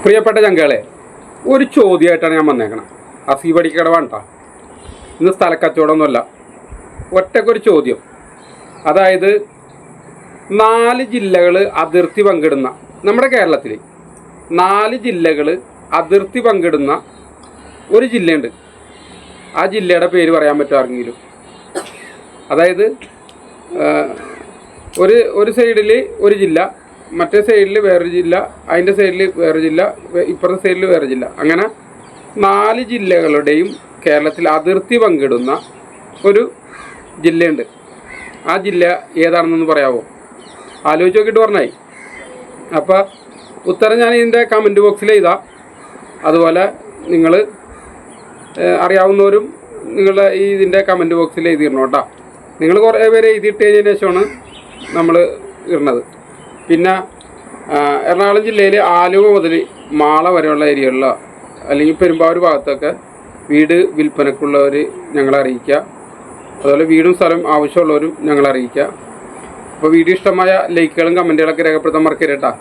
പ്രിയപ്പെട്ട ചങ്കളെ, ഒരു ചോദ്യമായിട്ടാണ് ഞാൻ വന്നേക്കണം. അസീപടിക്കട വേണ്ട, ഇന്ന് സ്ഥലക്കച്ചവടമൊന്നുമല്ല. ഒറ്റക്കൊരു ചോദ്യം. അതായത് 4 ജില്ലകൾ അതിർത്തി പങ്കിടുന്ന, നമ്മുടെ കേരളത്തിൽ 4 ജില്ലകൾ അതിർത്തി പങ്കിടുന്ന ഒരു ജില്ലയുണ്ട്. ആ ജില്ലയുടെ പേര് പറയാൻ പറ്റുമായിരുന്നെങ്കിലും, അതായത് ഒരു സൈഡിൽ ഒരു ജില്ല, മറ്റേ സൈഡിൽ വേറൊരു ജില്ല, അതിൻ്റെ സൈഡിൽ വേറൊരു ജില്ല, ഇപ്പുറത്തെ സൈഡിൽ വേറെ ജില്ല, അങ്ങനെ 4 ജില്ലകളുടെയും കേരളത്തിൽ അതിർത്തി പങ്കിടുന്ന ഒരു ജില്ലയുണ്ട്. ആ ജില്ല ഏതാണെന്നൊന്ന് പറയാമോ? ആലോചിച്ച് നോക്കിയിട്ട് പറഞ്ഞായി. അപ്പോൾ ഉത്തരം ഞാൻ ഇതിൻ്റെ കമൻറ്റ് ബോക്സിൽ എഴുതാം. അതുപോലെ നിങ്ങൾ അറിയാവുന്നവരും നിങ്ങളുടെ ഇതിൻ്റെ കമൻറ്റ് ബോക്സിൽ എഴുതിയിടണം കേട്ടോ. നിങ്ങൾ കുറേ പേര് എഴുതിയിട്ട് കഴിഞ്ഞതിന് ശേഷമാണ് നമ്മൾ ഇടുന്നത്. പിന്നെ എറണാകുളം ജില്ലയിൽ ആലുവ മുതൽ മാള വരെയുള്ള ഏരിയകളിലോ അല്ലെങ്കിൽ പെരുമ്പാവൂർ ഭാഗത്തൊക്കെ വീട് വിൽപ്പനക്കുള്ളവർ ഞങ്ങളെ അറിയിക്കുക. അതുപോലെ വീടും സ്ഥലം ആവശ്യമുള്ളവരും ഞങ്ങളെ അറിയിക്കുക. അപ്പോൾ വീഡിയോ ഇഷ്ടമായ ലൈക്കുകളും കമൻറ്റുകളൊക്കെ രേഖപ്പെടുത്താൻ മറക്കരുത് കേട്ടോ.